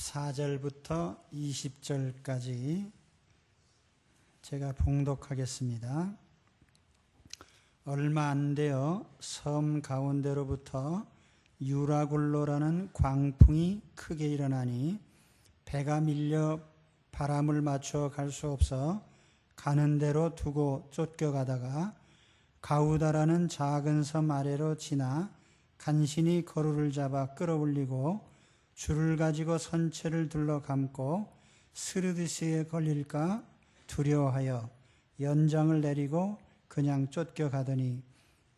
14절부터 20절까지 제가 봉독하겠습니다. 얼마 안 되어 섬 가운데로부터 유라굴로라는 광풍이 크게 일어나니 배가 밀려 바람을 맞춰 갈 수 없어 가는 대로 두고 쫓겨가다가 가우다라는 작은 섬 아래로 지나 간신히 거루를 잡아 끌어올리고 줄을 가지고 선체를 둘러 감고 스르드시에 걸릴까 두려워하여 연장을 내리고 그냥 쫓겨가더니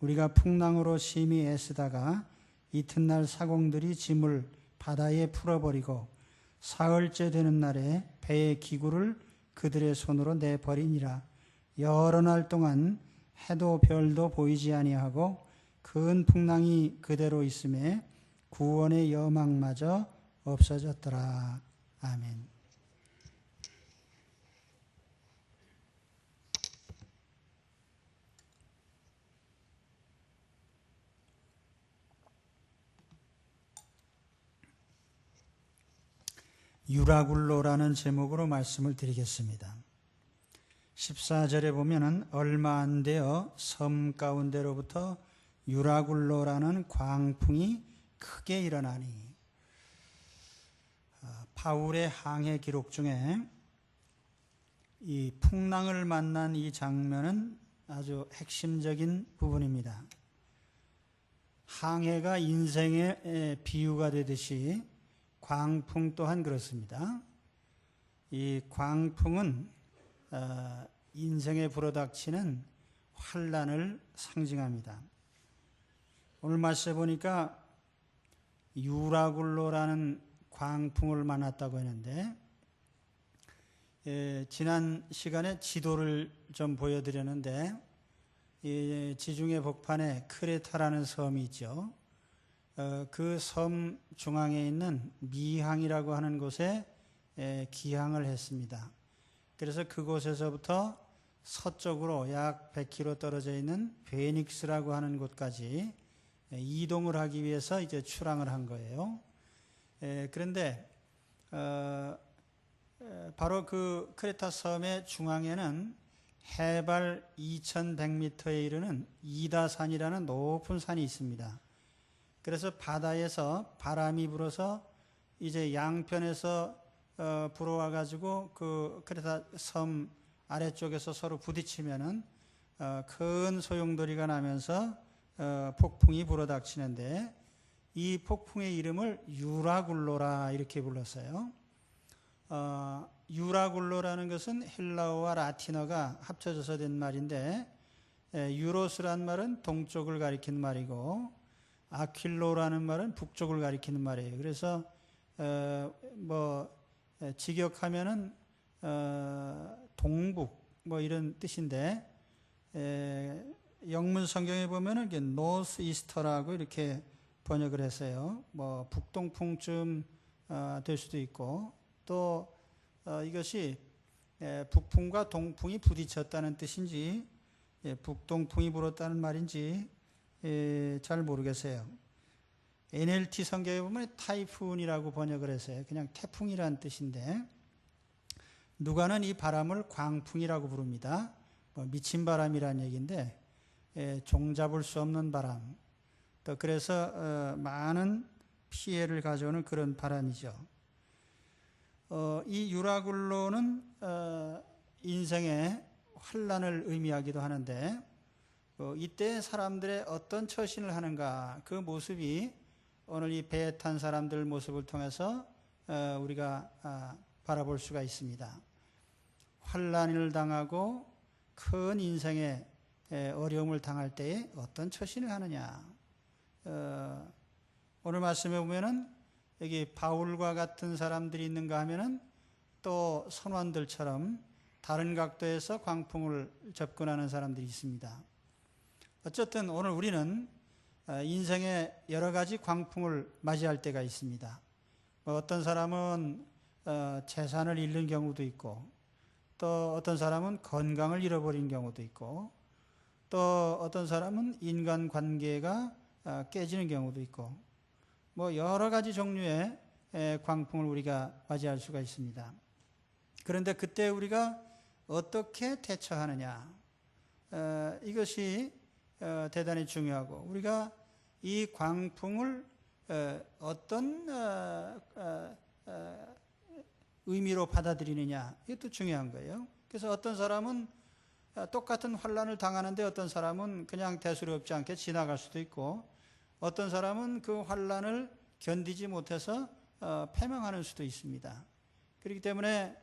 우리가 풍랑으로 심히 애쓰다가 이튿날 사공들이 짐을 바다에 풀어버리고 사흘째 되는 날에 배의 기구를 그들의 손으로 내버리니라. 여러 날 동안 해도 별도 보이지 아니하고 큰 풍랑이 그대로 있음에 구원의 여망마저 없어졌더라. 아멘. 유라굴로라는 제목으로 말씀을 드리겠습니다. 14절에 보면은 얼마 안 되어 섬 가운데로부터 유라굴로라는 광풍이 크게 일어나니, 바울의 항해 기록 중에 이 풍랑을 만난 이 장면은 아주 핵심적인 부분입니다. 항해가 인생의 비유가 되듯이 광풍 또한 그렇습니다. 이 광풍은 인생에 불어닥치는 환난을 상징합니다. 오늘 말씀에 보니까 유라굴로라는 광풍을 만났다고 했는데, 지난 시간에 지도를 좀 보여드렸는데, 지중해 복판에 크레타라는 섬이 있죠. 그 섬 중앙에 있는 미항이라고 하는 곳에 기항을 했습니다. 그래서 그곳에서부터 서쪽으로 약 100km 떨어져 있는 베닉스라고 하는 곳까지 이동을 하기 위해서 이제 출항을 한 거예요. 그런데 바로 그 크레타 섬의 중앙에는 해발 2100m에 이르는 이다산이라는 높은 산이 있습니다. 그래서 바다에서 바람이 불어서 이제 양편에서 불어와 가지고 그 크레타 섬 아래쪽에서 서로 부딪히면은 큰 소용돌이가 나면서 폭풍이 불어닥치는데, 이 폭풍의 이름을 유라굴로라 이렇게 불렀어요. 유라굴로라는 것은 헬라어와 라틴어가 합쳐져서 된 말인데, 유로스란 말은 동쪽을 가리키는 말이고 아퀼로라는 말은 북쪽을 가리키는 말이에요. 그래서 직역하면은 동북 뭐 이런 뜻인데, 영문 성경에 보면은 이게 노스 이스터라고 이렇게 번역을 했어요. 뭐 북동풍쯤 될 수도 있고, 또 이것이 북풍과 동풍이 부딪혔다는 뜻인지 북동풍이 불었다는 말인지 잘 모르겠어요. NLT 성경에 보면 타이푼이라고 번역을 했어요. 그냥 태풍이라는 뜻인데, 누가는 이 바람을 광풍이라고 부릅니다. 미친 바람이라는 얘기인데, 종잡을 수 없는 바람, 또 그래서 많은 피해를 가져오는 그런 바람이죠. 이 유라굴로는 인생의 환난을 의미하기도 하는데, 이때 사람들의 어떤 처신을 하는가, 그 모습이 오늘 이 배에 탄 사람들 모습을 통해서 우리가 바라볼 수가 있습니다. 환난을 당하고 큰 인생의 어려움을 당할 때에 어떤 처신을 하느냐. 오늘 말씀에 보면은 여기 바울과 같은 사람들이 있는가 하면은 또 선원들처럼 다른 각도에서 광풍을 접근하는 사람들이 있습니다. 어쨌든 오늘 우리는 인생의 여러 가지 광풍을 맞이할 때가 있습니다. 어떤 사람은 재산을 잃는 경우도 있고, 또 어떤 사람은 건강을 잃어버린 경우도 있고, 또 어떤 사람은 인간관계가 깨지는 경우도 있고, 뭐 여러 가지 종류의 광풍을 우리가 맞이할 수가 있습니다. 그런데 그때 우리가 어떻게 대처하느냐, 이것이 대단히 중요하고, 우리가 이 광풍을 어떤 의미로 받아들이느냐, 이것도 중요한 거예요. 그래서 어떤 사람은 똑같은 환난을 당하는데 어떤 사람은 그냥 대수롭지 않게 지나갈 수도 있고, 어떤 사람은 그 환난을 견디지 못해서 패망하는 수도 있습니다. 그렇기 때문에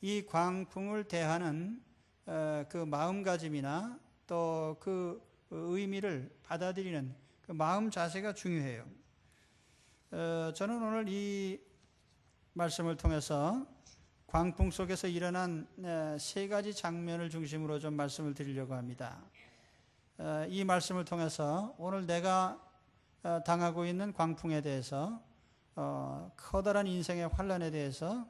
이 광풍을 대하는 그 마음가짐이나 또 그 의미를 받아들이는 그 마음 자세가 중요해요. 저는 오늘 이 말씀을 통해서 광풍 속에서 일어난 세 가지 장면을 중심으로 좀 말씀을 드리려고 합니다. 이 말씀을 통해서 오늘 내가 당하고 있는 광풍에 대해서, 커다란 인생의 환난에 대해서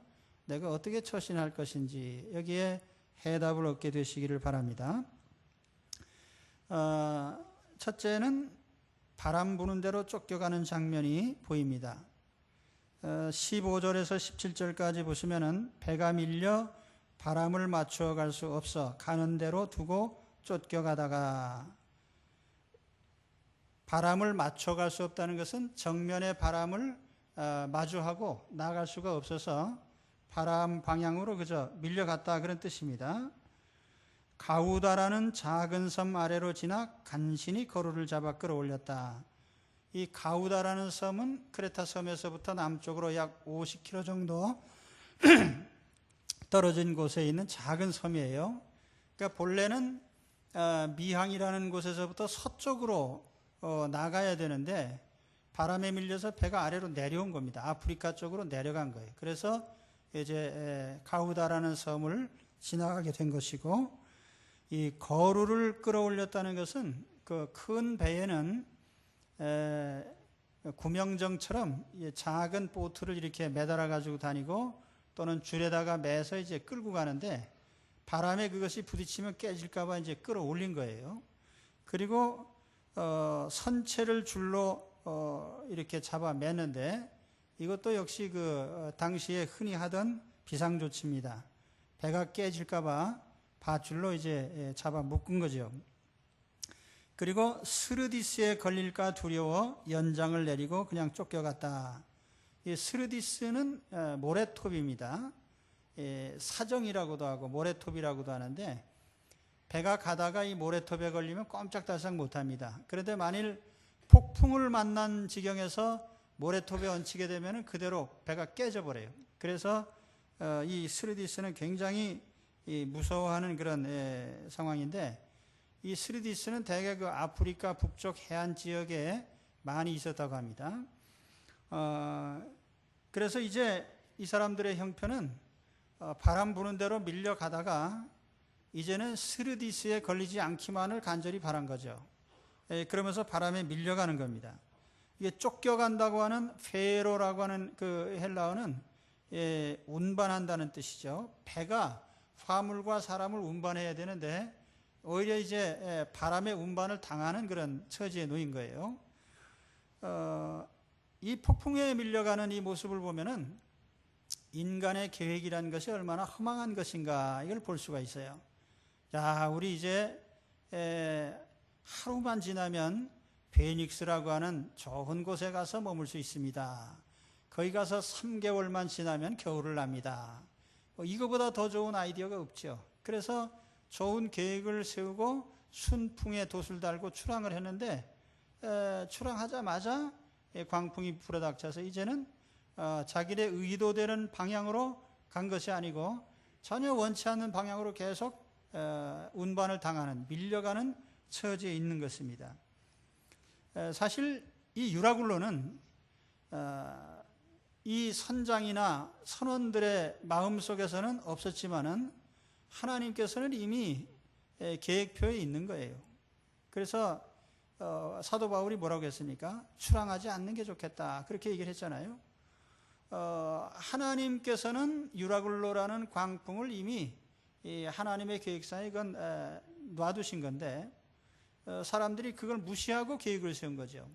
내가 어떻게 처신할 것인지, 여기에 해답을 얻게 되시기를 바랍니다. 첫째는 바람 부는 대로 쫓겨가는 장면이 보입니다. 15절에서 17절까지 보시면은 배가 밀려 바람을 맞추어 갈 수 없어 가는 대로 두고 쫓겨가다가, 바람을 맞춰 갈 수 없다는 것은 정면의 바람을 마주하고 나갈 수가 없어서 바람 방향으로 그저 밀려갔다, 그런 뜻입니다. 가우다라는 작은 섬 아래로 지나 간신히 거루를 잡아 끌어올렸다. 이 가우다라는 섬은 크레타 섬에서부터 남쪽으로 약 50km 정도 떨어진 곳에 있는 작은 섬이에요. 그러니까 본래는 미항이라는 곳에서부터 서쪽으로 나가야 되는데 바람에 밀려서 배가 아래로 내려온 겁니다. 아프리카 쪽으로 내려간 거예요. 그래서 이제 가우다라는 섬을 지나가게 된 것이고, 이 거루를 끌어올렸다는 것은 그 큰 배에는 구명정처럼 작은 보트를 이렇게 매달아 가지고 다니고, 또는 줄에다가 매서 이제 끌고 가는데 바람에 그것이 부딪히면 깨질까봐 이제 끌어올린 거예요. 그리고 선체를 줄로 이렇게 잡아 맸는데, 이것도 역시 그 당시에 흔히 하던 비상조치입니다. 배가 깨질까봐 밧줄로 이제 잡아 묶은 거죠. 그리고 스르디스에 걸릴까 두려워 연장을 내리고 그냥 쫓겨갔다. 이 스르디스는 모래톱입니다. 사정이라고도 하고 모래톱이라고도 하는데, 배가 가다가 이 모래톱에 걸리면 꼼짝달싹 못합니다. 그런데 만일 폭풍을 만난 지경에서 모래톱에 얹히게 되면 그대로 배가 깨져버려요. 그래서 이 스르디스는 굉장히 무서워하는 그런 상황인데, 이 스르디스는 대개 그 아프리카 북쪽 해안 지역에 많이 있었다고 합니다. 그래서 이제 이 사람들의 형편은 바람 부는 대로 밀려가다가 이제는 스르디스에 걸리지 않기만을 간절히 바란 거죠. 그러면서 바람에 밀려가는 겁니다. 이게 쫓겨간다고 하는 페로라고 하는 그 헬라어는 운반한다는 뜻이죠. 배가 화물과 사람을 운반해야 되는데 오히려 이제 바람의 운반을 당하는 그런 처지에 놓인 거예요. 이 폭풍에 밀려가는 이 모습을 보면은 인간의 계획이라는 것이 얼마나 허망한 것인가, 이걸 볼 수가 있어요. 자, 우리 이제 하루만 지나면 베닉스라고 하는 좋은 곳에 가서 머물 수 있습니다. 거기 가서 3개월만 지나면 겨울을 납니다. 이거보다 더 좋은 아이디어가 없죠. 그래서 좋은 계획을 세우고 순풍에 돛을 달고 출항을 했는데, 출항하자마자 광풍이 불어닥쳐서 이제는 자기의 의도되는 방향으로 간 것이 아니고 전혀 원치 않는 방향으로 계속 운반을 당하는, 밀려가는 처지에 있는 것입니다. 사실 이 유라굴로는 이 선장이나 선원들의 마음속에서는 없었지만은 하나님께서는 이미 계획표에 있는 거예요. 그래서 사도 바울이 뭐라고 했습니까? 출항하지 않는 게 좋겠다, 그렇게 얘기를 했잖아요. 하나님께서는 유라굴로라는 광풍을 이미 하나님의 계획상에 이건 놔두신 건데, 사람들이 그걸 무시하고 계획을 세운 거죠.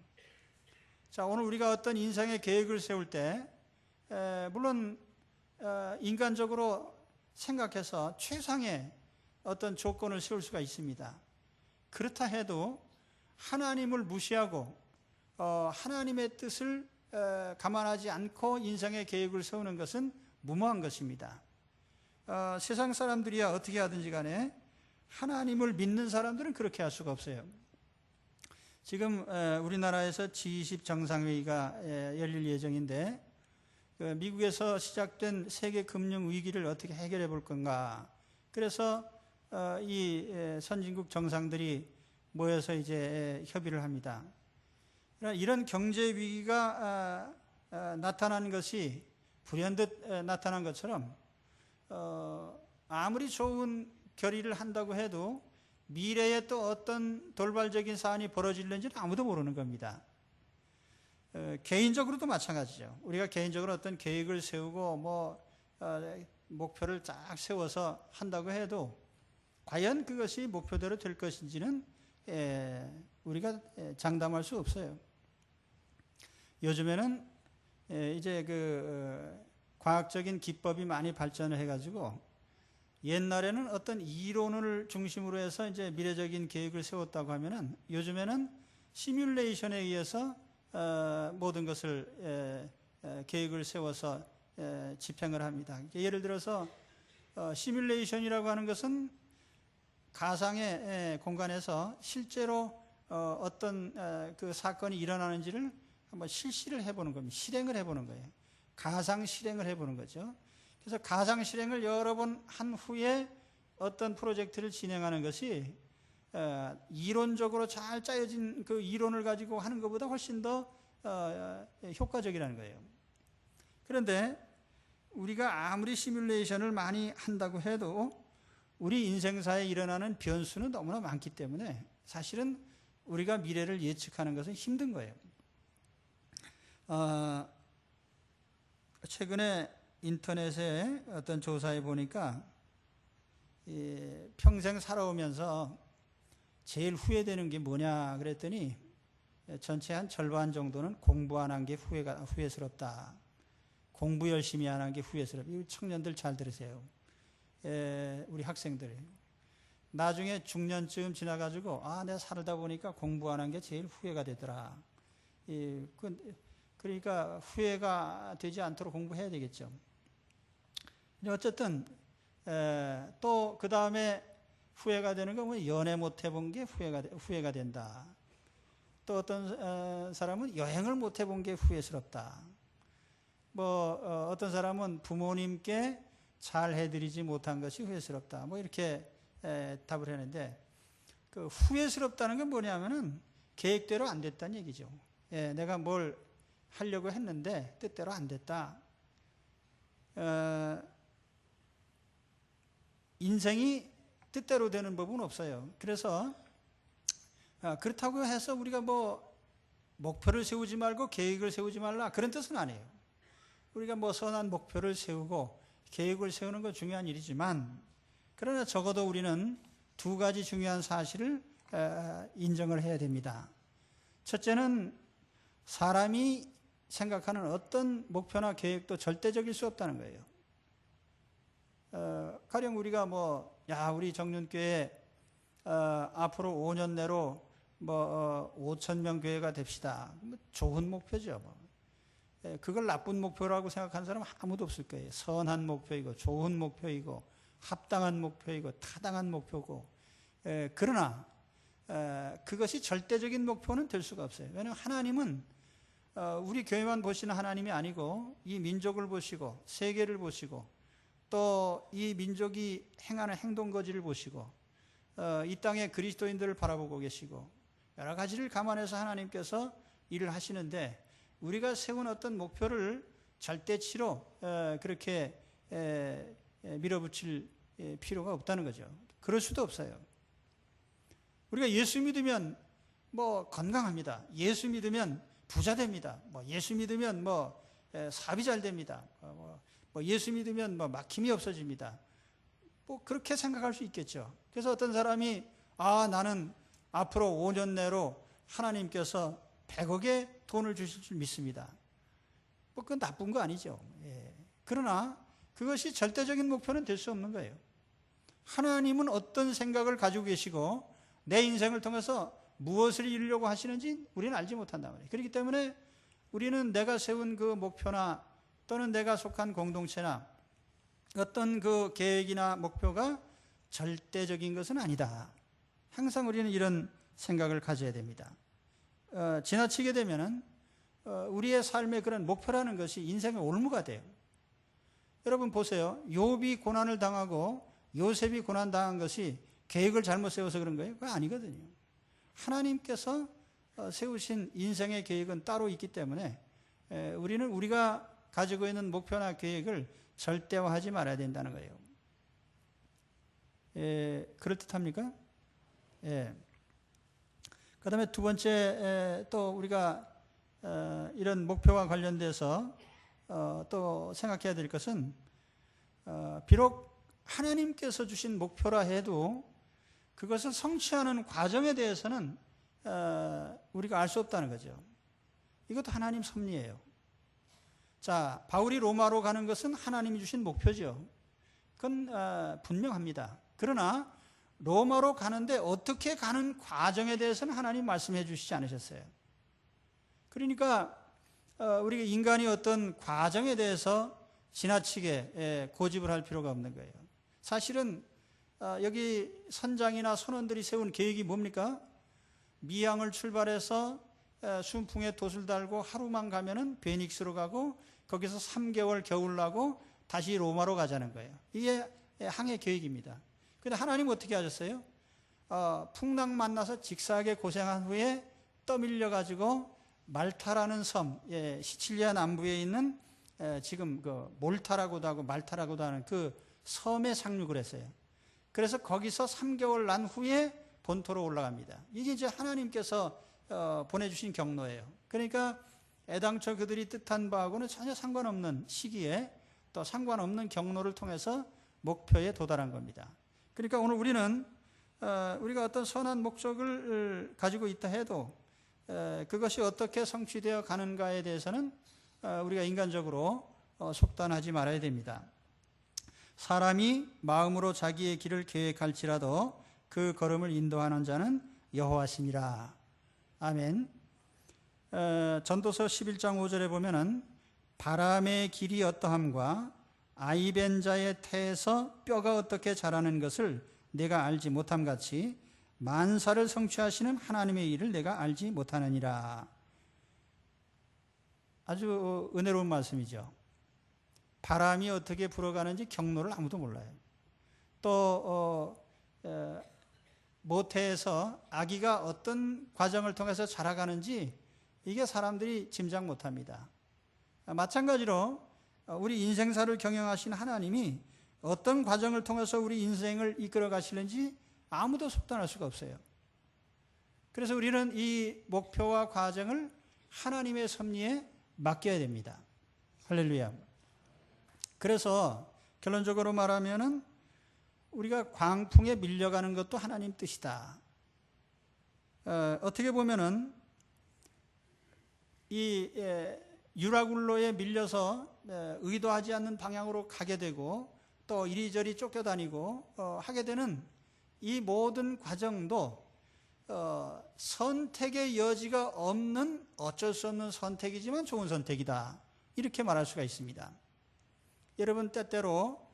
자, 오늘 우리가 어떤 인생의 계획을 세울 때 물론 인간적으로 생각해서 최상의 어떤 조건을 세울 수가 있습니다. 그렇다 해도 하나님을 무시하고 하나님의 뜻을 감안하지 않고 인생의 계획을 세우는 것은 무모한 것입니다. 세상 사람들이야 어떻게 하든지 간에 하나님을 믿는 사람들은 그렇게 할 수가 없어요. 지금 우리나라에서 G20 정상회의가 열릴 예정인데 미국에서 시작된 세계 금융 위기를 어떻게 해결해 볼 건가. 그래서 이 선진국 정상들이 모여서 이제 협의를 합니다. 이런 경제 위기가 나타나는 것이 불현듯 나타난 것처럼 아무리 좋은 결의를 한다고 해도 미래에 또 어떤 돌발적인 사안이 벌어질는지는 아무도 모르는 겁니다. 개인적으로도 마찬가지죠. 우리가 개인적으로 어떤 계획을 세우고 목표를 쫙 세워서 한다고 해도 과연 그것이 목표대로 될 것인지는 우리가 장담할 수 없어요. 요즘에는 이제 과학적인 기법이 많이 발전을 해가지고 옛날에는 어떤 이론을 중심으로 해서 이제 미래적인 계획을 세웠다고 하면은 요즘에는 시뮬레이션에 의해서 모든 것을 계획을 세워서 집행을 합니다. 예를 들어서 시뮬레이션이라고 하는 것은 가상의 공간에서 실제로 어떤 그 사건이 일어나는지를 한번 실시를 해보는 겁니다. 실행을 해보는 거예요. 가상 실행을 해보는 거죠. 그래서 가상 실행을 여러 번 한 후에 어떤 프로젝트를 진행하는 것이 이론적으로 잘 짜여진 그 이론을 가지고 하는 것보다 훨씬 더 효과적이라는 거예요. 그런데 우리가 아무리 시뮬레이션을 많이 한다고 해도 우리 인생사에 일어나는 변수는 너무나 많기 때문에 사실은 우리가 미래를 예측하는 것은 힘든 거예요. 최근에 인터넷에 어떤 조사에 보니까 평생 살아오면서 제일 후회되는 게 뭐냐 그랬더니 전체 한 절반 정도는 공부 안 한 게 후회스럽다. 공부 열심히 안 한 게 후회스럽다. 이 청년들 잘 들으세요. 우리 학생들. 나중에 중년쯤 지나가지고 내가 살다 보니까 공부 안 한 게 제일 후회가 되더라. 그러니까 후회가 되지 않도록 공부해야 되겠죠. 어쨌든 또 그 다음에 후회가 되는 건 연애 못 해본 게 후회가 된다. 또 어떤 사람은 여행을 못 해본 게 후회스럽다. 어떤 사람은 부모님께 잘 해드리지 못한 것이 후회스럽다. 이렇게 답을 했는데 그 후회스럽다는 건 뭐냐면은 계획대로 안 됐다는 얘기죠. 내가 뭘 하려고 했는데 뜻대로 안 됐다. 인생이 뜻대로 되는 법은 없어요. 그래서 그렇다고 해서 우리가 목표를 세우지 말고 계획을 세우지 말라 그런 뜻은 아니에요. 우리가 선한 목표를 세우고 계획을 세우는 건 중요한 일이지만 그러나 적어도 우리는 두 가지 중요한 사실을 인정을 해야 됩니다. 첫째는 사람이 생각하는 어떤 목표나 계획도 절대적일 수 없다는 거예요. 가령 우리가 우리 정륜교회 앞으로 5년 내로 5,000명 교회가 됩시다. 좋은 목표죠. 그걸 나쁜 목표라고 생각하는 사람은 아무도 없을 거예요. 선한 목표이고 좋은 목표이고 합당한 목표이고 타당한 목표고 그러나 그것이 절대적인 목표는 될 수가 없어요. 왜냐하면 하나님은 우리 교회만 보시는 하나님이 아니고 이 민족을 보시고 세계를 보시고 또 이 민족이 행하는 행동거지를 보시고 이 땅의 그리스도인들을 바라보고 계시고 여러 가지를 감안해서 하나님께서 일을 하시는데 우리가 세운 어떤 목표를 절대치로 그렇게 밀어붙일 필요가 없다는 거죠. 그럴 수도 없어요. 우리가 예수 믿으면 건강합니다. 예수 믿으면 부자 됩니다. 예수 믿으면 사업이 잘 됩니다. 예수 믿으면 막힘이 없어집니다. 그렇게 생각할 수 있겠죠. 그래서 어떤 사람이 나는 앞으로 5년 내로 하나님께서 100억의 돈을 주실 줄 믿습니다. 뭐 그건 나쁜 거 아니죠. 예. 그러나 그것이 절대적인 목표는 될 수 없는 거예요. 하나님은 어떤 생각을 가지고 계시고 내 인생을 통해서 무엇을 이루려고 하시는지 우리는 알지 못한단 말이에요. 그렇기 때문에 우리는 내가 세운 그 목표나 또는 내가 속한 공동체나 어떤 그 계획이나 목표가 절대적인 것은 아니다. 항상 우리는 이런 생각을 가져야 됩니다. 지나치게 되면은 우리의 삶의 그런 목표라는 것이 인생의 올무가 돼요. 여러분 보세요. 욥이 고난을 당하고 요셉이 고난 당한 것이 계획을 잘못 세워서 그런 거예요? 그거 아니거든요. 하나님께서 세우신 인생의 계획은 따로 있기 때문에 우리는 우리가 가지고 있는 목표나 계획을 절대화하지 말아야 된다는 거예요. 그럴듯합니까? 그 다음에 두 번째 또 우리가 이런 목표와 관련돼서 또 생각해야 될 것은 비록 하나님께서 주신 목표라 해도 그것을 성취하는 과정에 대해서는 우리가 알 수 없다는 거죠. 이것도 하나님 섭리예요. 자, 바울이 로마로 가는 것은 하나님이 주신 목표죠. 그건 분명합니다. 그러나 로마로 가는데 어떻게 가는 과정에 대해서는 하나님 말씀해 주시지 않으셨어요. 그러니까 우리가 인간이 어떤 과정에 대해서 지나치게 고집을 할 필요가 없는 거예요. 사실은 여기 선장이나 선원들이 세운 계획이 뭡니까? 미양을 출발해서 순풍에 돛을 달고 하루만 가면은 베닉스로 가고 거기서 3개월 겨울 나고 다시 로마로 가자는 거예요. 이게 항해 계획입니다. 그런데 하나님 어떻게 하셨어요? 풍랑 만나서 직사하게 고생한 후에 떠밀려 가지고 말타라는 섬, 시칠리아 남부에 있는 지금 그 몰타라고도 하고 말타라고도 하는 그 섬에 상륙을 했어요. 그래서 거기서 3개월 난 후에 본토로 올라갑니다. 이게 이제 하나님께서 보내주신 경로예요. 그러니까 애당초 그들이 뜻한 바하고는 전혀 상관없는 시기에 또 상관없는 경로를 통해서 목표에 도달한 겁니다. 그러니까 오늘 우리는 우리가 어떤 선한 목적을 가지고 있다 해도 그것이 어떻게 성취되어 가는가에 대해서는 우리가 인간적으로 속단하지 말아야 됩니다. 사람이 마음으로 자기의 길을 계획할지라도 그 걸음을 인도하는 자는 여호와시니라. 아멘. 전도서 11장 5절에 보면은 바람의 길이 어떠함과 아이벤 자의 태에서 뼈가 어떻게 자라는 것을 내가 알지 못함 같이 만사를 성취하시는 하나님의 일을 내가 알지 못하느니라. 아주 은혜로운 말씀이죠. 바람이 어떻게 불어가는지 경로를 아무도 몰라요. 또 모태에서 아기가 어떤 과정을 통해서 자라가는지 이게 사람들이 짐작 못합니다. 마찬가지로 우리 인생사를 경영하신 하나님이 어떤 과정을 통해서 우리 인생을 이끌어 가시는지 아무도 속단할 수가 없어요. 그래서 우리는 이 목표와 과정을 하나님의 섭리에 맡겨야 됩니다. 할렐루야. 그래서 결론적으로 말하면은 우리가 광풍에 밀려가는 것도 하나님 뜻이다. 어떻게 보면은 이 유라굴로에 밀려서 의도하지 않는 방향으로 가게 되고 또 이리저리 쫓겨다니고 하게 되는 이 모든 과정도 선택의 여지가 없는 어쩔 수 없는 선택이지만 좋은 선택이다. 이렇게 말할 수가 있습니다. 여러분 때때로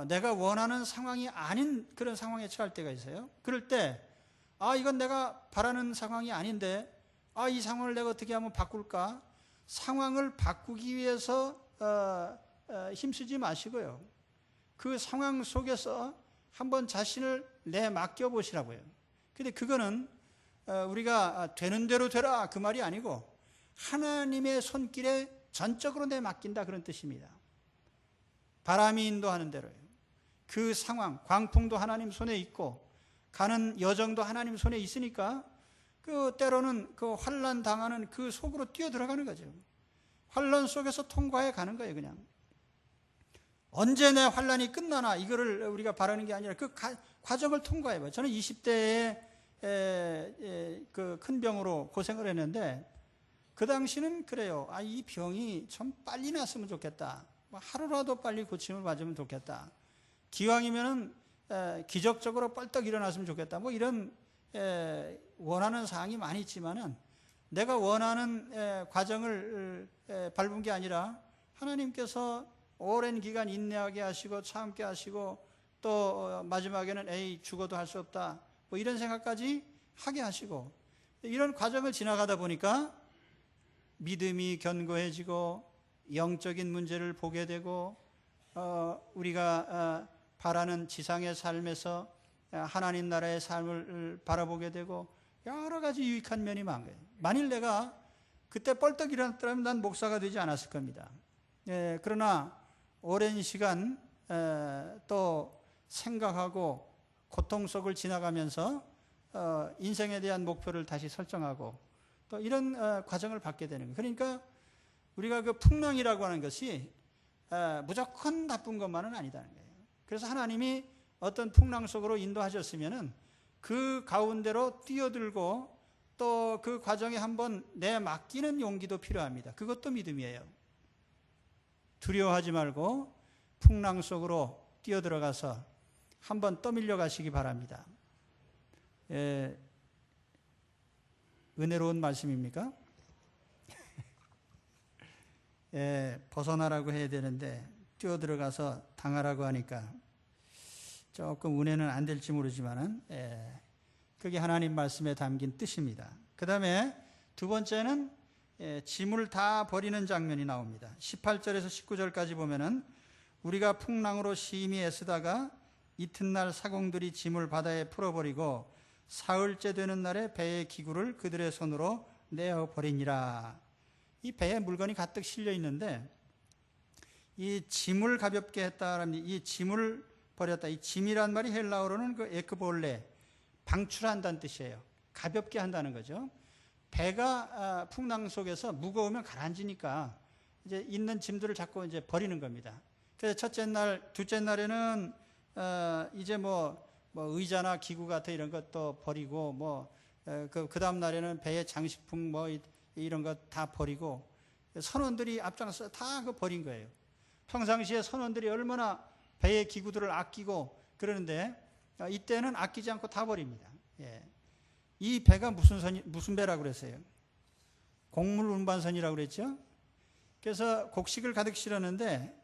내가 원하는 상황이 아닌 그런 상황에 처할 때가 있어요. 그럴 때 이건 내가 바라는 상황이 아닌데 이 상황을 내가 어떻게 하면 바꿀까? 상황을 바꾸기 위해서 힘쓰지 마시고요. 그 상황 속에서 한번 자신을 내맡겨 보시라고요. 근데 그거는 우리가 되는 대로 되라 그 말이 아니고 하나님의 손길에 전적으로 내맡긴다 그런 뜻입니다. 바람이 인도하는 대로요. 그 상황, 광풍도 하나님 손에 있고 가는 여정도 하나님 손에 있으니까 그 때로는 그 환난 당하는 그 속으로 뛰어 들어가는 거죠. 환난 속에서 통과해 가는 거예요, 그냥. 언제 내 환난이 끝나나 이거를 우리가 바라는 게 아니라 그 과정을 통과해 봐요. 저는 20대에 그 큰 병으로 고생을 했는데 그 당시는 그래요. 이 병이 좀 빨리 났으면 좋겠다. 하루라도 빨리 고침을 맞으면 좋겠다. 기왕이면은 기적적으로 뻘떡 일어났으면 좋겠다. 이런 원하는 사항이 많이 있지만은 내가 원하는 과정을 밟은 게 아니라 하나님께서 오랜 기간 인내하게 하시고 참게 하시고 또 마지막에는 죽어도 할 수 없다. 이런 생각까지 하게 하시고 이런 과정을 지나가다 보니까 믿음이 견고해지고 영적인 문제를 보게 되고 우리가 바라는 지상의 삶에서 하나님 나라의 삶을 바라보게 되고 여러 가지 유익한 면이 많은 거예요. 만일 내가 그때 뻘떡 일어났더라면 난 목사가 되지 않았을 겁니다. 그러나 오랜 시간 또 생각하고 고통 속을 지나가면서 인생에 대한 목표를 다시 설정하고 또 이런 과정을 받게 되는 거예요. 그러니까 우리가 그 풍랑이라고 하는 것이 무조건 나쁜 것만은 아니다는 거예요. 그래서 하나님이 어떤 풍랑 속으로 인도하셨으면은 그 가운데로 뛰어들고 또 그 과정에 한번 내맡기는 용기도 필요합니다. 그것도 믿음이에요. 두려워하지 말고 풍랑 속으로 뛰어들어가서 한번 떠밀려 가시기 바랍니다. 은혜로운 말씀입니까? 벗어나라고 해야 되는데 뛰어들어가서 당하라고 하니까 조금 은혜는 안 될지 모르지만은 그게 하나님 말씀에 담긴 뜻입니다. 그 다음에 두 번째는 짐을 다 버리는 장면이 나옵니다. 18절에서 19절까지 보면은 우리가 풍랑으로 심히 애쓰다가 이튿날 사공들이 짐을 바다에 풀어버리고 사흘째 되는 날에 배의 기구를 그들의 손으로 내어버리니라. 이 배에 물건이 가득 실려 있는데 이 짐을 가볍게 했다라는 이 짐을 버렸다. 이 짐이란 말이 헬라어로는 그 에크볼레, 방출한다는 뜻이에요. 가볍게 한다는 거죠. 배가 풍랑 속에서 무거우면 가라앉으니까 이제 있는 짐들을 자꾸 이제 버리는 겁니다. 그래서 첫째 날, 둘째 날에는 이제 의자나 기구 같은 이런 것도 버리고 그 다음 날에는 배의 장식품 이런 것 다 버리고 선원들이 앞장서 다 그 버린 거예요. 평상시에 선원들이 얼마나 배의 기구들을 아끼고 그러는데 이때는 아끼지 않고 다 버립니다. 이 배가 무슨 배라고 그랬어요? 곡물 운반선이라고 그랬죠? 그래서 곡식을 가득 실었는데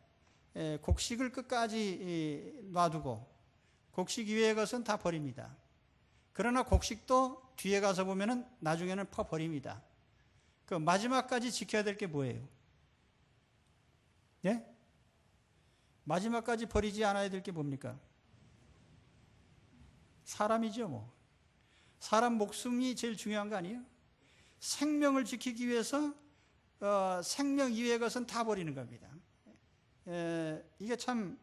곡식을 끝까지 놔두고 곡식 이외의 것은 다 버립니다. 그러나 곡식도 뒤에 가서 보면은 나중에는 버립니다. 그 마지막까지 지켜야 될 게 뭐예요? 예? 마지막까지 버리지 않아야 될 게 뭡니까? 사람이죠, 뭐. 사람 목숨이 제일 중요한 거 아니에요? 생명을 지키기 위해서 생명 이외의 것은 다 버리는 겁니다. 이게 참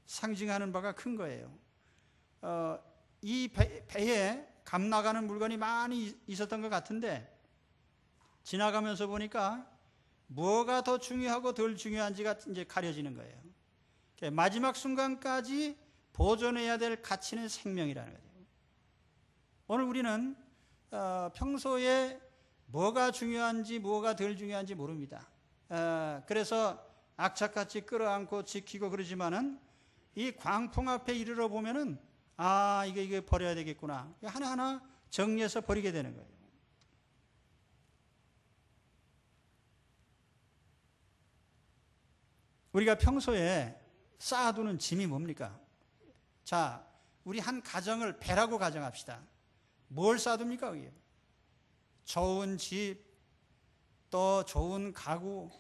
상징하는 바가 큰 거예요. 이 배에 값 나가는 물건이 많이 있었던 것 같은데 지나가면서 보니까 뭐가 더 중요하고 덜 중요한지가 이제 가려지는 거예요. 마지막 순간까지 보존해야 될 가치는 생명이라는 거예요. 오늘 우리는 평소에 뭐가 중요한지 뭐가 덜 중요한지 모릅니다. 그래서 악착같이 끌어안고 지키고 그러지만은 이 광풍 앞에 이르러 보면은 이게 버려야 되겠구나. 하나하나 정리해서 버리게 되는 거예요. 우리가 평소에 쌓아두는 짐이 뭡니까? 자, 우리 한 가정을 배라고 가정합시다. 뭘 쌓아둡니까? 거기에? 좋은 집, 또 좋은 가구,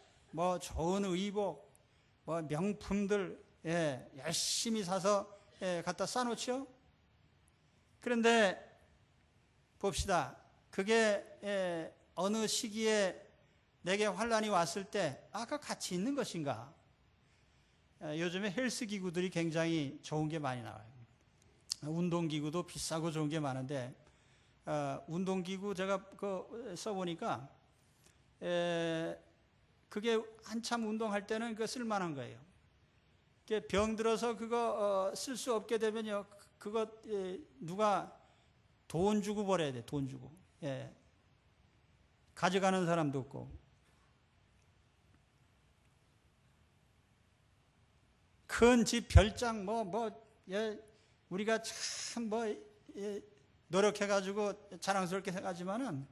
좋은 의복, 명품들, 열심히 사서 갖다 쌓아놓죠? 그런데 봅시다. 그게 어느 시기에 내게 환란이 왔을 때 그 가치 있는 것인가? 요즘에 헬스 기구들이 굉장히 좋은 게 많이 나와요. 운동기구도 비싸고 좋은 게 많은데 운동기구 제가 써보니까 그게 한참 운동할 때는 그거 쓸만한 거예요. 병 들어서 그거 쓸 수 없게 되면요, 그거 누가 돈 주고 버려야 돼. 돈 주고. 가져가는 사람도 없고. 큰 집, 별장, 우리가 참 노력해가지고 자랑스럽게 생각하지만은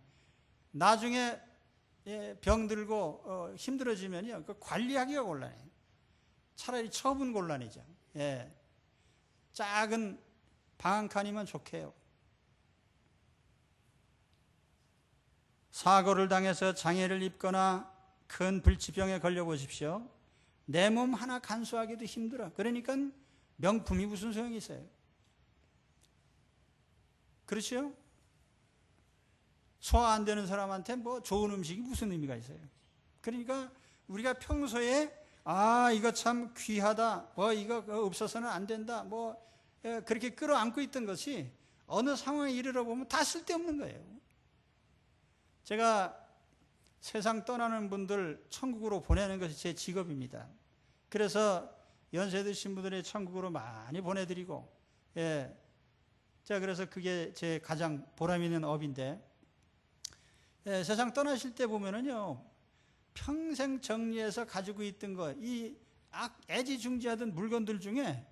나중에 병들고 힘들어지면요, 그 관리하기가 곤란해요. 차라리 처분 곤란이죠. 작은 방 한 칸이면 좋게요. 사고를 당해서 장애를 입거나 큰 불치병에 걸려보십시오. 내 몸 하나 간수하기도 힘들어. 그러니까 명품이 무슨 소용이 있어요? 그렇죠? 소화 안 되는 사람한테 좋은 음식이 무슨 의미가 있어요? 그러니까 우리가 평소에 이거 참 귀하다, 이거 없어서는 안 된다, 그렇게 끌어안고 있던 것이 어느 상황에 이르러 보면 다 쓸데없는 거예요. 제가 세상 떠나는 분들 천국으로 보내는 것이 제 직업입니다. 그래서 연세 드신 분들의 천국으로 많이 보내드리고, 제가 그래서 그게 제 가장 보람 있는 업인데, 세상 떠나실 때 보면은요, 평생 정리해서 가지고 있던 거, 이 애지중지하던 물건들 중에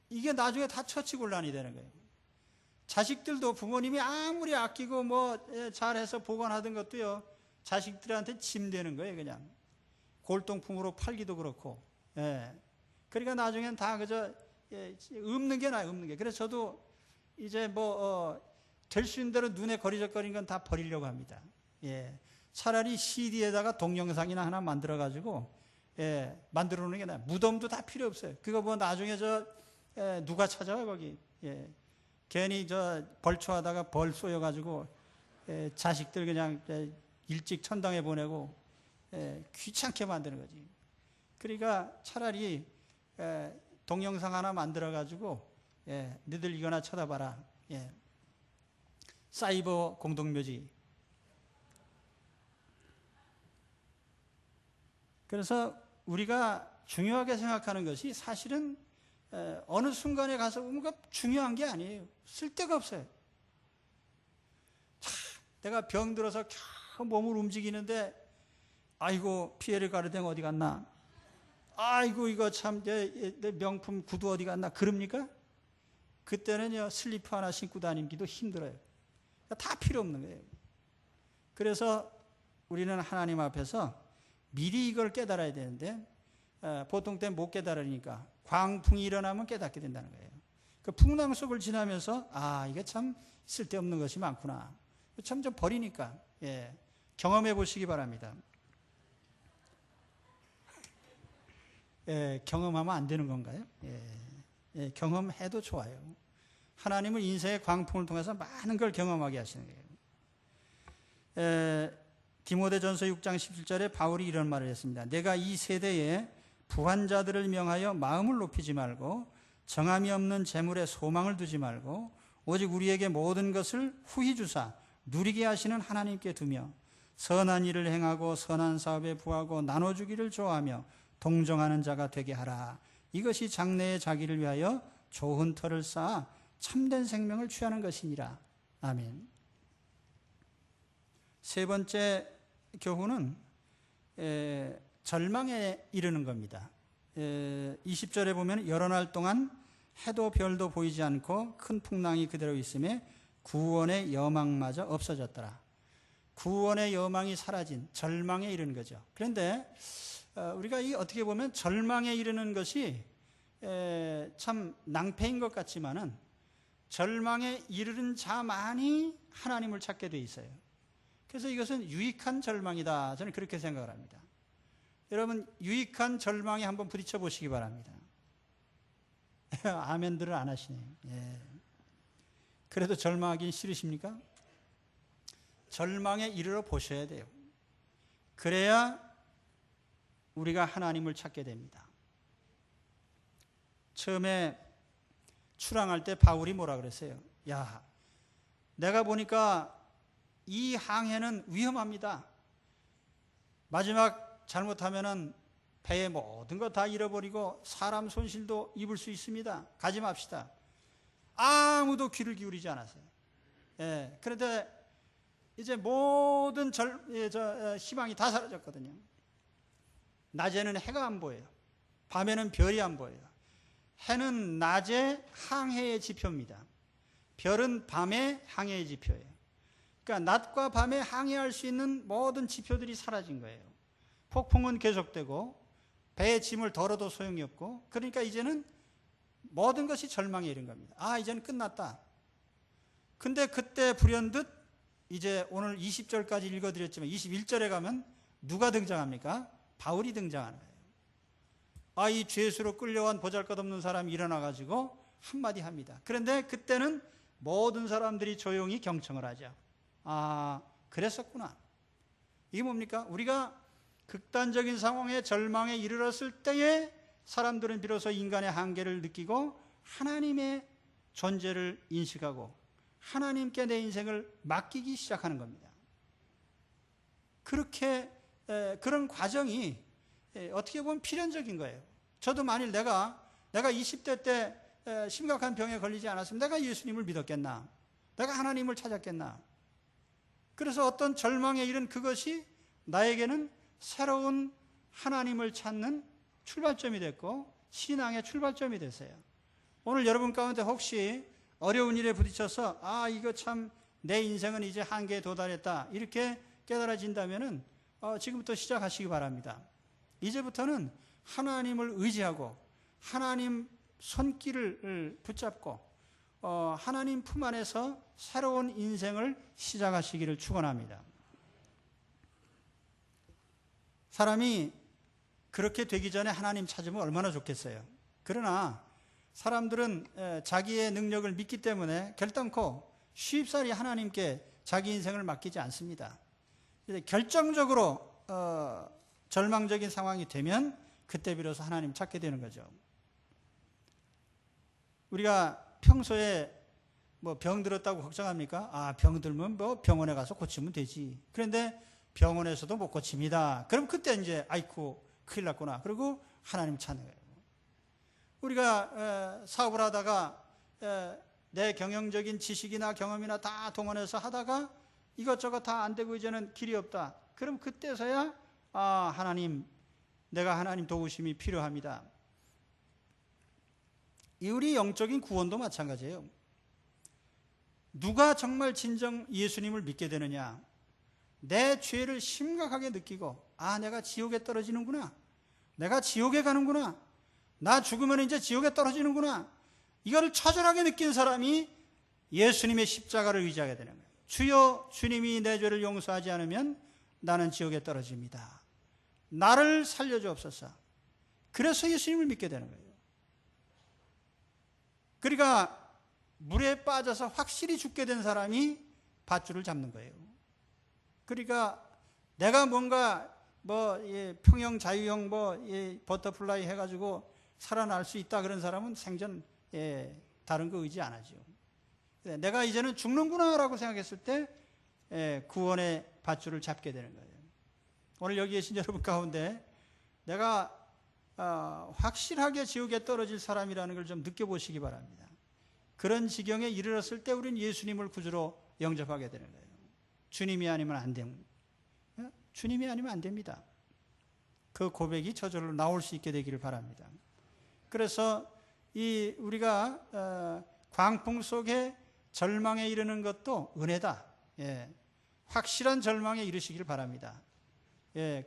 이게 나중에 다 처치곤란이 되는 거예요. 자식들도 부모님이 아무리 아끼고 잘해서 보관하던 것도요, 자식들한테 짐 되는 거예요, 그냥. 골동품으로 팔기도 그렇고. 그러니까 나중엔 다 그저 없는 게 나아요, 없는 게. 그래서 저도 이제 될 수 있는 대로 눈에 거리적거리는 건 다 버리려고 합니다. 차라리 CD에다가 동영상이나 하나 만들어가지고, 만들어 놓는 게 나아요. 무덤도 다 필요 없어요. 그거 나중에 누가 찾아와, 거기. 괜히 벌초하다가 벌 쏘여가지고, 자식들 그냥 일찍 천당에 보내고, 귀찮게 만드는 거지. 그러니까 차라리, 동영상 하나 만들어가지고, 너희들 이거나 쳐다봐라. 사이버 공동묘지. 그래서 우리가 중요하게 생각하는 것이 사실은 어느 순간에 가서 보면 중요한 게 아니에요. 쓸데가 없어요. 내가 병들어서 겨우 몸을 움직이는데, 아이고, 피해를 가르댕 어디 갔나? 아이고, 이거 참, 내 명품 구두 어디 갔나? 그럽니까? 그때는요, 슬리퍼 하나 신고 다니기도 힘들어요. 다 필요 없는 거예요. 그래서 우리는 하나님 앞에서 미리 이걸 깨달아야 되는데, 보통 때 못 깨달으니까 광풍이 일어나면 깨닫게 된다는 거예요. 그 풍랑 속을 지나면서, 이게 참 쓸데없는 것이 많구나. 참 좀 버리니까, 경험해 보시기 바랍니다. 경험하면 안 되는 건가요? 경험해도 좋아요. 하나님은 인생의 광풍을 통해서 많은 걸 경험하게 하시는 거예요. 디모데전서 6장 17절에 바울이 이런 말을 했습니다. 내가 이 세대에 부한 자들을 명하여 마음을 높이지 말고 정함이 없는 재물에 소망을 두지 말고 오직 우리에게 모든 것을 후히 주사 누리게 하시는 하나님께 두며 선한 일을 행하고 선한 사업에 부하고 나눠주기를 좋아하며 동정하는 자가 되게 하라. 이것이 장래의 자기를 위하여 좋은 터를 쌓아 참된 생명을 취하는 것이니라. 아멘. 세 번째 교훈은 절망에 이르는 겁니다. 20절에 보면 여러 날 동안 해도 별도 보이지 않고 큰 풍랑이 그대로 있음에 구원의 여망마저 없어졌더라. 구원의 여망이 사라진 절망에 이르는 거죠. 그런데 우리가 어떻게 보면 절망에 이르는 것이 참 낭패인 것 같지만은 절망에 이르는 자만이 하나님을 찾게 돼 있어요. 그래서 이것은 유익한 절망이다. 저는 그렇게 생각을 합니다. 여러분, 유익한 절망에 한번 부딪혀 보시기 바랍니다. 아멘들을 안 하시네요. 그래도 절망하기 싫으십니까? 절망에 이르러 보셔야 돼요. 그래야 우리가 하나님을 찾게 됩니다. 처음에 출항할 때 바울이 뭐라 그랬어요? 야, 내가 보니까 이 항해는 위험합니다. 마지막 잘못하면은 배의 모든 거 다 잃어버리고 사람 손실도 입을 수 있습니다. 가지 맙시다. 아무도 귀를 기울이지 않았어요. 그런데 이제 모든 희망이 다 사라졌거든요. 낮에는 해가 안 보여요. 밤에는 별이 안 보여요. 해는 낮에 항해의 지표입니다. 별은 밤에 항해의 지표예요. 그러니까 낮과 밤에 항해할 수 있는 모든 지표들이 사라진 거예요. 폭풍은 계속되고 배에 짐을 덜어도 소용이 없고, 그러니까 이제는 모든 것이 절망에 이른 겁니다. 아, 이제는 끝났다. 근데 그때 불현듯 이제 오늘 20절까지 읽어드렸지만 21절에 가면 누가 등장합니까? 바울이 등장하는 거예요. 아, 이 죄수로 끌려온 보잘것없는 사람이 일어나가지고 한마디 합니다. 그런데 그때는 모든 사람들이 조용히 경청을 하죠. 아, 그랬었구나. 이게 뭡니까? 우리가 극단적인 상황에 절망에 이르렀을 때에 사람들은 비로소 인간의 한계를 느끼고 하나님의 존재를 인식하고 하나님께 내 인생을 맡기기 시작하는 겁니다. 그렇게 그런 과정이 어떻게 보면 필연적인 거예요. 저도 만일 내가 20대 때 심각한 병에 걸리지 않았으면 내가 예수님을 믿었겠나? 내가 하나님을 찾았겠나? 그래서 어떤 절망에 이른 그것이 나에게는 새로운 하나님을 찾는 출발점이 됐고 신앙의 출발점이 됐어요. 오늘 여러분 가운데 혹시 어려운 일에 부딪혀서 아, 이거 참 내 인생은 이제 한계에 도달했다 이렇게 깨달아진다면은 지금부터 시작하시기 바랍니다. 이제부터는 하나님을 의지하고 하나님 손길을 붙잡고 하나님 품 안에서 새로운 인생을 시작하시기를 축원합니다. 사람이 그렇게 되기 전에 하나님 찾으면 얼마나 좋겠어요. 그러나 사람들은 자기의 능력을 믿기 때문에 결단코 쉽사리 하나님께 자기 인생을 맡기지 않습니다. 결정적으로 절망적인 상황이 되면 그때 비로소 하나님 찾게 되는 거죠. 우리가 평소에 뭐 병 들었다고 걱정합니까? 아, 병 들면 뭐 병원에 가서 고치면 되지. 그런데 병원에서도 못 고칩니다. 그럼 그때 이제 아이쿠 큰일 났구나. 그리고 하나님 찾는 거예요. 우리가 사업을 하다가 내 경영적인 지식이나 경험이나 다 동원해서 하다가 이것저것 다 안 되고 이제는 길이 없다. 그럼 그때서야 아, 하나님, 내가 하나님 도우심이 필요합니다. 우리 영적인 구원도 마찬가지예요. 누가 정말 진정 예수님을 믿게 되느냐? 내 죄를 심각하게 느끼고 아, 내가 지옥에 떨어지는구나. 내가 지옥에 가는구나. 나 죽으면 이제 지옥에 떨어지는구나. 이거를 처절하게 느낀 사람이 예수님의 십자가를 의지하게 되는 거예요. 주여, 주님이 내 죄를 용서하지 않으면 나는 지옥에 떨어집니다. 나를 살려주옵소서. 그래서 예수님을 믿게 되는 거예요. 그러니까 물에 빠져서 확실히 죽게 된 사람이 밧줄을 잡는 거예요. 그러니까 내가 뭔가 평형, 자유형, 버터플라이 해가지고 살아날 수 있다 그런 사람은 생전 다른 거 의지 안 하죠. 내가 이제는 죽는구나라고 생각했을 때 구원의 밧줄을 잡게 되는 거예요. 오늘 여기 계신 여러분 가운데 내가 확실하게 지옥에 떨어질 사람이라는 걸 좀 느껴보시기 바랍니다. 그런 지경에 이르렀을 때 우리는 예수님을 구주로 영접하게 되는 거예요. 주님이 아니면 안 됩니다. 주님이 아니면 안 됩니다. 그 고백이 저절로 나올 수 있게 되기를 바랍니다. 그래서 우리가 광풍 속에 절망에 이르는 것도 은혜다. 확실한 절망에 이르시기를 바랍니다.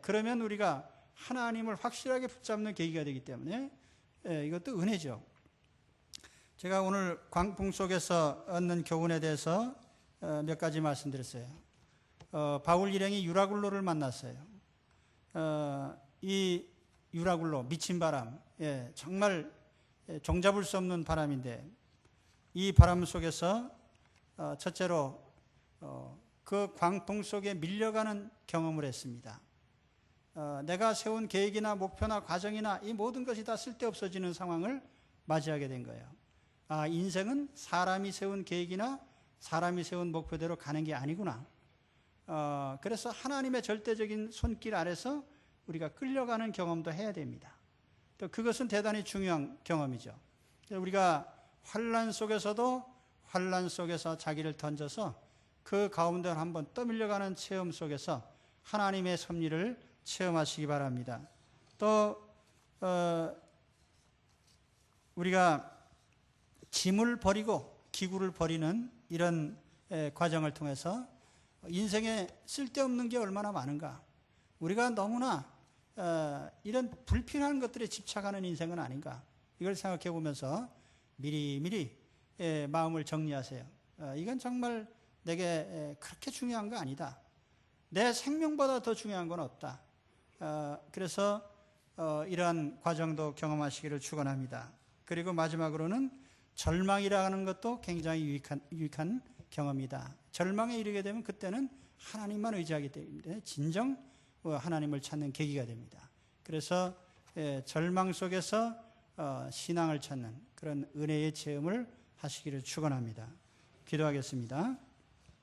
그러면 우리가 하나님을 확실하게 붙잡는 계기가 되기 때문에 이것도 은혜죠. 제가 오늘 광풍 속에서 얻는 교훈에 대해서 몇 가지 말씀드렸어요. 바울 일행이 유라굴로를 만났어요. 이 유라굴로, 미친 바람, 정말 종잡을 수 없는 바람인데 이 바람 속에서 첫째로 그 광풍 속에 밀려가는 경험을 했습니다. 내가 세운 계획이나 목표나 과정이나 이 모든 것이 다 쓸데없어지는 상황을 맞이하게 된 거예요. 아, 인생은 사람이 세운 계획이나 사람이 세운 목표대로 가는 게 아니구나. 그래서 하나님의 절대적인 손길 아래서 우리가 끌려가는 경험도 해야 됩니다. 또 그것은 대단히 중요한 경험이죠. 우리가 환난 속에서도 환난 속에서 자기를 던져서 그 가운데로 한번 떠밀려가는 체험 속에서 하나님의 섭리를 체험하시기 바랍니다. 또 우리가 짐을 버리고 기구를 버리는 이런 과정을 통해서 인생에 쓸데없는 게 얼마나 많은가. 우리가 너무나 이런 불필요한 것들에 집착하는 인생은 아닌가. 이걸 생각해 보면서 미리미리 마음을 정리하세요. 이건 정말 내게 그렇게 중요한 거 아니다. 내 생명보다 더 중요한 건 없다. 그래서 이러한 과정도 경험하시기를 축원합니다. 그리고 마지막으로는 절망이라는 것도 굉장히 유익한 경험이다. 절망에 이르게 되면 그때는 하나님만 의지하기 때문에 진정 하나님을 찾는 계기가 됩니다. 그래서 절망 속에서 신앙을 찾는 그런 은혜의 체험을 하시기를 축원합니다. 기도하겠습니다.